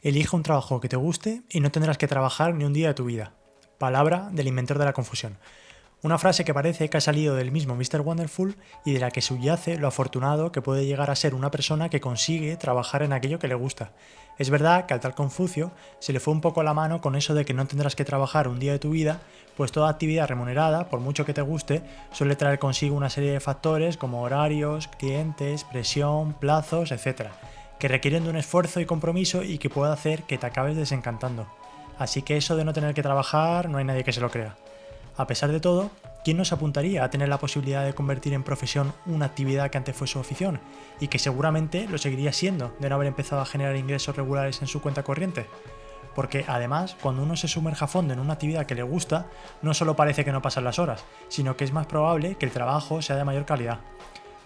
Elige un trabajo que te guste y no tendrás que trabajar ni un día de tu vida. Palabra del inventor de la confusión. Una frase que parece que ha salido del mismo Mr. Wonderful y de la que subyace lo afortunado que puede llegar a ser una persona que consigue trabajar en aquello que le gusta. Es verdad que al tal Confucio se le fue un poco la mano con eso de que no tendrás que trabajar un día de tu vida, pues toda actividad remunerada, por mucho que te guste, suele traer consigo una serie de factores como horarios, clientes, presión, plazos, etc., que requieren de un esfuerzo y compromiso y que puede hacer que te acabes desencantando. Así que eso de no tener que trabajar no hay nadie que se lo crea. A pesar de todo, ¿quién nos apuntaría a tener la posibilidad de convertir en profesión una actividad que antes fue su afición y que seguramente lo seguiría siendo de no haber empezado a generar ingresos regulares en su cuenta corriente? Porque además, cuando uno se sumerge a fondo en una actividad que le gusta, no solo parece que no pasan las horas, sino que es más probable que el trabajo sea de mayor calidad.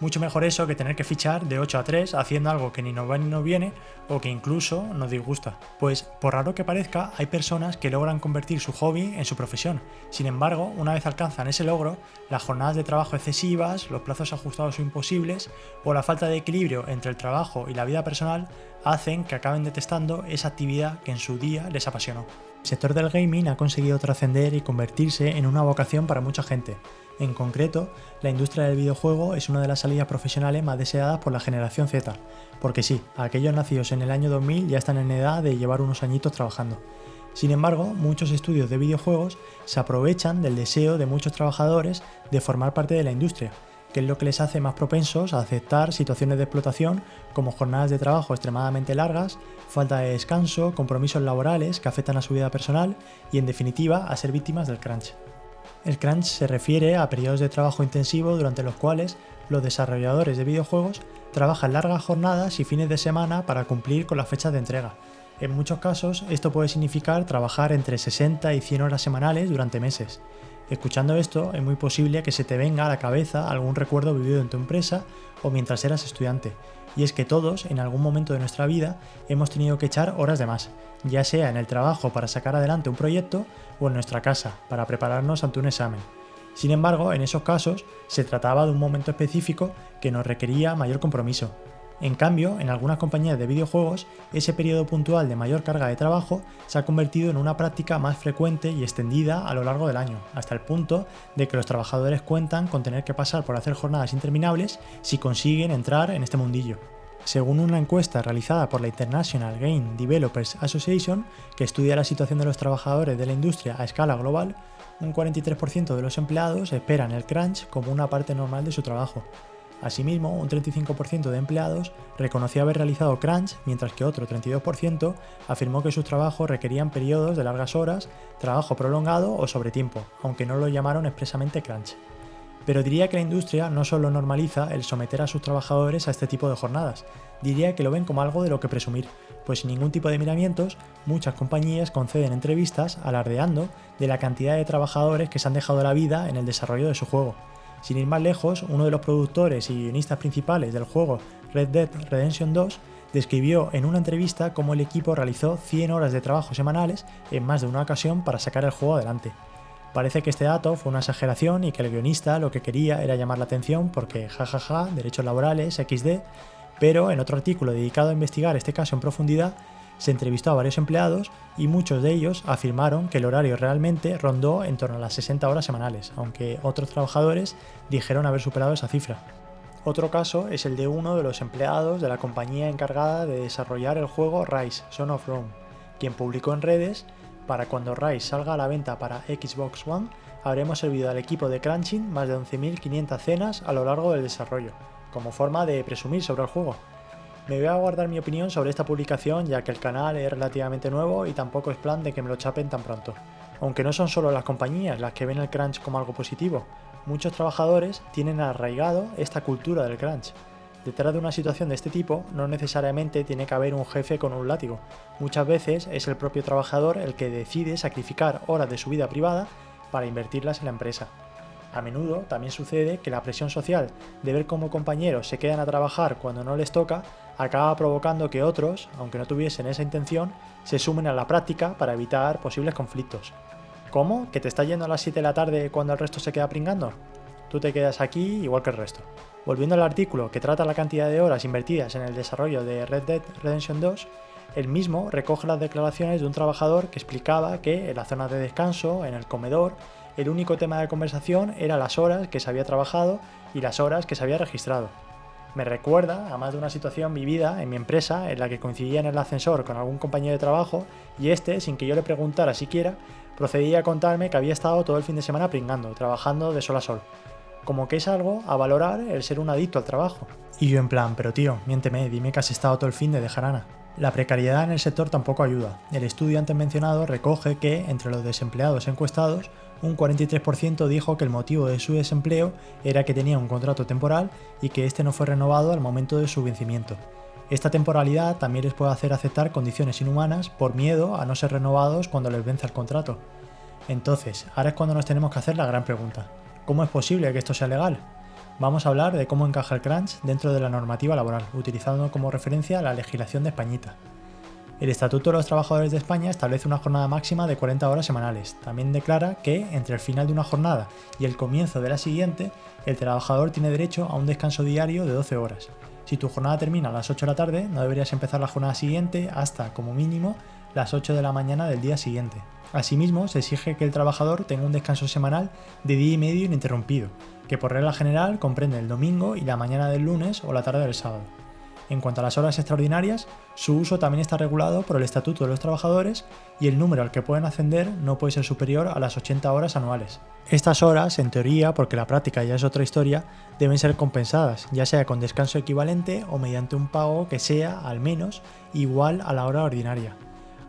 Mucho mejor eso que tener que fichar de 8 a 3 haciendo algo que ni nos va ni nos viene o que incluso nos disgusta. Pues por raro que parezca, hay personas que logran convertir su hobby en su profesión. Sin embargo, una vez alcanzan ese logro, las jornadas de trabajo excesivas, los plazos ajustados o imposibles o la falta de equilibrio entre el trabajo y la vida personal hacen que acaben detestando esa actividad que en su día les apasionó. El sector del gaming ha conseguido trascender y convertirse en una vocación para mucha gente. En concreto, la industria del videojuego es una de las salidas profesionales más deseadas por la generación Z, porque sí, aquellos nacidos en el año 2000 ya están en edad de llevar unos añitos trabajando. Sin embargo, muchos estudios de videojuegos se aprovechan del deseo de muchos trabajadores de formar parte de la industria, que es lo que les hace más propensos a aceptar situaciones de explotación como jornadas de trabajo extremadamente largas, falta de descanso, compromisos laborales que afectan a su vida personal y en definitiva a ser víctimas del crunch. El crunch se refiere a periodos de trabajo intensivo durante los cuales los desarrolladores de videojuegos trabajan largas jornadas y fines de semana para cumplir con las fechas de entrega. En muchos casos esto puede significar trabajar entre 60 y 100 horas semanales durante meses. Escuchando esto, es muy posible que se te venga a la cabeza algún recuerdo vivido en tu empresa o mientras eras estudiante, y es que todos, en algún momento de nuestra vida, hemos tenido que echar horas de más, ya sea en el trabajo para sacar adelante un proyecto o en nuestra casa para prepararnos ante un examen. Sin embargo, en esos casos, se trataba de un momento específico que nos requería mayor compromiso. En cambio, en algunas compañías de videojuegos, ese periodo puntual de mayor carga de trabajo se ha convertido en una práctica más frecuente y extendida a lo largo del año, hasta el punto de que los trabajadores cuentan con tener que pasar por hacer jornadas interminables si consiguen entrar en este mundillo. Según una encuesta realizada por la International Game Developers Association, que estudia la situación de los trabajadores de la industria a escala global, un 43% de los empleados esperan el crunch como una parte normal de su trabajo. Asimismo, un 35% de empleados reconoció haber realizado crunch, mientras que otro 32% afirmó que sus trabajos requerían periodos de largas horas, trabajo prolongado o sobretiempo, aunque no lo llamaron expresamente crunch. Pero diría que la industria no solo normaliza el someter a sus trabajadores a este tipo de jornadas, diría que lo ven como algo de lo que presumir, pues sin ningún tipo de miramientos, muchas compañías conceden entrevistas alardeando de la cantidad de trabajadores que se han dejado la vida en el desarrollo de su juego. Sin ir más lejos, uno de los productores y guionistas principales del juego Red Dead Redemption 2 describió en una entrevista cómo el equipo realizó 100 horas de trabajo semanales en más de una ocasión para sacar el juego adelante. Parece que este dato fue una exageración y que el guionista lo que quería era llamar la atención porque jajaja, derechos laborales, XD, pero en otro artículo dedicado a investigar este caso en profundidad, se entrevistó a varios empleados y muchos de ellos afirmaron que el horario realmente rondó en torno a las 60 horas semanales, aunque otros trabajadores dijeron haber superado esa cifra. Otro caso es el de uno de los empleados de la compañía encargada de desarrollar el juego Rise: Son of Rome, quien publicó en redes: para cuando Rise salga a la venta para Xbox One, habremos servido al equipo de crunching más de 11.500 cenas a lo largo del desarrollo, como forma de presumir sobre el juego. Me voy a guardar mi opinión sobre esta publicación ya que el canal es relativamente nuevo y tampoco es plan de que me lo chapen tan pronto. Aunque no son solo las compañías las que ven el crunch como algo positivo, muchos trabajadores tienen arraigado esta cultura del crunch. Detrás de una situación de este tipo no necesariamente tiene que haber un jefe con un látigo. Muchas veces es el propio trabajador el que decide sacrificar horas de su vida privada para invertirlas en la empresa. A menudo también sucede que la presión social de ver cómo compañeros se quedan a trabajar cuando no les toca acaba provocando que otros, aunque no tuviesen esa intención, se sumen a la práctica para evitar posibles conflictos. ¿Cómo? ¿Que te estás yendo a las 7 de la tarde cuando el resto se queda pringando? Tú te quedas aquí igual que el resto. Volviendo al artículo que trata la cantidad de horas invertidas en el desarrollo de Red Dead Redemption 2, El mismo recoge las declaraciones de un trabajador que explicaba que en la zona de descanso, en el comedor, el único tema de conversación era las horas que se había trabajado y las horas que se había registrado. Me recuerda a más de una situación vivida en mi empresa en la que coincidía en el ascensor con algún compañero de trabajo y este, sin que yo le preguntara siquiera, procedía a contarme que había estado todo el fin de semana pringando, trabajando de sol a sol. Como que es algo a valorar el ser un adicto al trabajo. Y yo en plan, pero tío, miénteme, dime que has estado todo el fin de jarana. La precariedad en el sector tampoco ayuda. El estudio antes mencionado recoge que, entre los desempleados encuestados, un 43% dijo que el motivo de su desempleo era que tenía un contrato temporal y que este no fue renovado al momento de su vencimiento. Esta temporalidad también les puede hacer aceptar condiciones inhumanas por miedo a no ser renovados cuando les venza el contrato. Entonces, ahora es cuando nos tenemos que hacer la gran pregunta. ¿Cómo es posible que esto sea legal? Vamos a hablar de cómo encaja el crunch dentro de la normativa laboral, utilizando como referencia la legislación de Españita. El Estatuto de los Trabajadores de España establece una jornada máxima de 40 horas semanales. También declara que, entre el final de una jornada y el comienzo de la siguiente, el trabajador tiene derecho a un descanso diario de 12 horas. Si tu jornada termina a las 8 de la tarde, no deberías empezar la jornada siguiente hasta, como mínimo, las 8 de la mañana del día siguiente. Asimismo, se exige que el trabajador tenga un descanso semanal de día y medio ininterrumpido, que por regla general comprende el domingo y la mañana del lunes o la tarde del sábado. En cuanto a las horas extraordinarias, su uso también está regulado por el Estatuto de los Trabajadores y el número al que pueden ascender no puede ser superior a las 80 horas anuales. Estas horas, en teoría, porque la práctica ya es otra historia, deben ser compensadas, ya sea con descanso equivalente o mediante un pago que sea, al menos, igual a la hora ordinaria.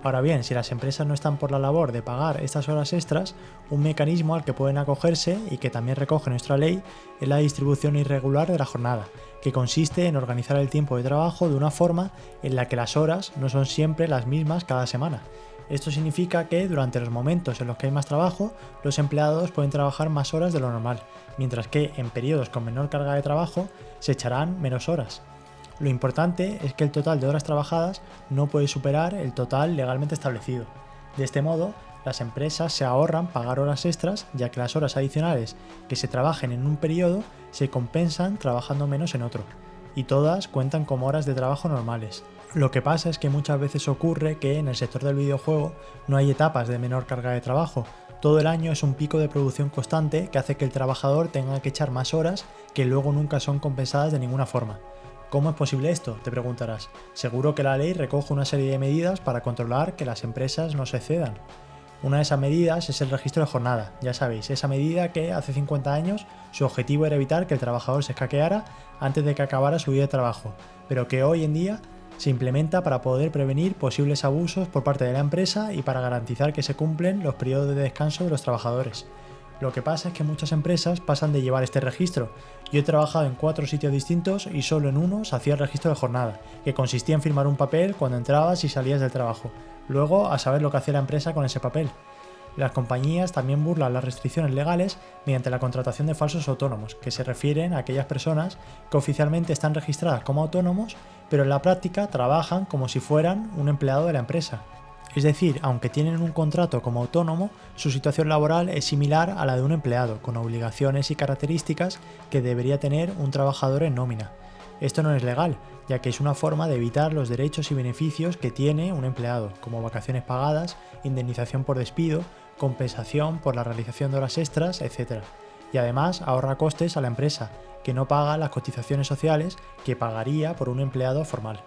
Ahora bien, si las empresas no están por la labor de pagar estas horas extras, un mecanismo al que pueden acogerse y que también recoge nuestra ley es la distribución irregular de la jornada, que consiste en organizar el tiempo de trabajo de una forma en la que las horas no son siempre las mismas cada semana. Esto significa que durante los momentos en los que hay más trabajo, los empleados pueden trabajar más horas de lo normal, mientras que en periodos con menor carga de trabajo se echarán menos horas. Lo importante es que el total de horas trabajadas no puede superar el total legalmente establecido. De este modo, las empresas se ahorran pagar horas extras, ya que las horas adicionales que se trabajen en un periodo se compensan trabajando menos en otro, y todas cuentan como horas de trabajo normales. Lo que pasa es que muchas veces ocurre que en el sector del videojuego no hay etapas de menor carga de trabajo. Todo el año es un pico de producción constante que hace que el trabajador tenga que echar más horas que luego nunca son compensadas de ninguna forma. ¿Cómo es posible esto?, te preguntarás. Seguro que la ley recoge una serie de medidas para controlar que las empresas no se excedan. Una de esas medidas es el registro de jornada, ya sabéis, esa medida que hace 50 años su objetivo era evitar que el trabajador se escaqueara antes de que acabara su día de trabajo, pero que hoy en día se implementa para poder prevenir posibles abusos por parte de la empresa y para garantizar que se cumplen los periodos de descanso de los trabajadores. Lo que pasa es que muchas empresas pasan de llevar este registro. Yo he trabajado en 4 sitios distintos y solo en uno se hacía el registro de jornada, que consistía en firmar un papel cuando entrabas y salías del trabajo. Luego, a saber lo que hacía la empresa con ese papel. Las compañías también burlan las restricciones legales mediante la contratación de falsos autónomos, que se refieren a aquellas personas que oficialmente están registradas como autónomos, pero en la práctica trabajan como si fueran un empleado de la empresa. Es decir, aunque tienen un contrato como autónomo, su situación laboral es similar a la de un empleado, con obligaciones y características que debería tener un trabajador en nómina. Esto no es legal, ya que es una forma de evitar los derechos y beneficios que tiene un empleado, como vacaciones pagadas, indemnización por despido, compensación por la realización de horas extras, etc. Y además ahorra costes a la empresa, que no paga las cotizaciones sociales que pagaría por un empleado formal.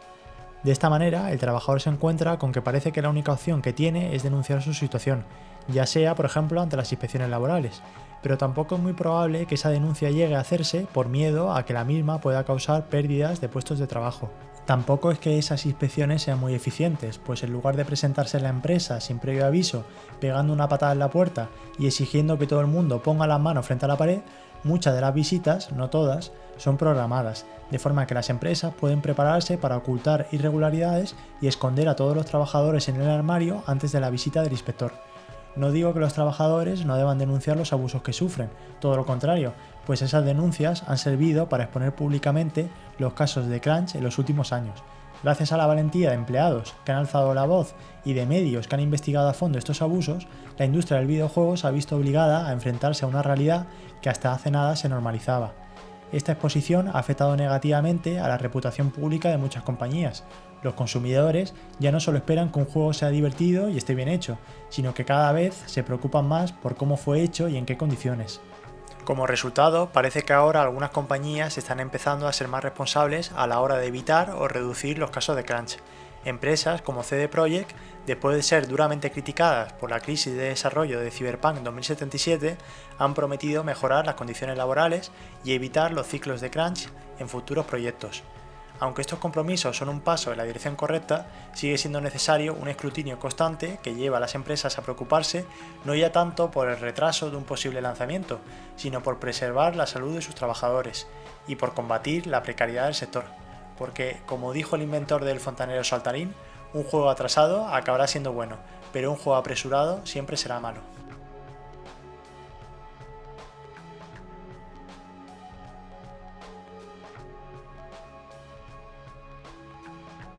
De esta manera, el trabajador se encuentra con que parece que la única opción que tiene es denunciar su situación, ya sea, por ejemplo, ante las inspecciones laborales, pero tampoco es muy probable que esa denuncia llegue a hacerse por miedo a que la misma pueda causar pérdidas de puestos de trabajo. Tampoco es que esas inspecciones sean muy eficientes, pues en lugar de presentarse en la empresa sin previo aviso, pegando una patada en la puerta y exigiendo que todo el mundo ponga las manos frente a la pared, muchas de las visitas, no todas, son programadas, de forma que las empresas pueden prepararse para ocultar irregularidades y esconder a todos los trabajadores en el armario antes de la visita del inspector. No digo que los trabajadores no deban denunciar los abusos que sufren, todo lo contrario, pues esas denuncias han servido para exponer públicamente los casos de crunch en los últimos años. Gracias a la valentía de empleados que han alzado la voz y de medios que han investigado a fondo estos abusos, la industria del videojuego se ha visto obligada a enfrentarse a una realidad que hasta hace nada se normalizaba. Esta exposición ha afectado negativamente a la reputación pública de muchas compañías. Los consumidores ya no solo esperan que un juego sea divertido y esté bien hecho, sino que cada vez se preocupan más por cómo fue hecho y en qué condiciones. Como resultado, parece que ahora algunas compañías están empezando a ser más responsables a la hora de evitar o reducir los casos de crunch. Empresas como CD Projekt, después de ser duramente criticadas por la crisis de desarrollo de Cyberpunk 2077, han prometido mejorar las condiciones laborales y evitar los ciclos de crunch en futuros proyectos. Aunque estos compromisos son un paso en la dirección correcta, sigue siendo necesario un escrutinio constante que lleva a las empresas a preocuparse no ya tanto por el retraso de un posible lanzamiento, sino por preservar la salud de sus trabajadores y por combatir la precariedad del sector. Porque, como dijo el inventor del fontanero saltarín, un juego atrasado acabará siendo bueno, pero un juego apresurado siempre será malo.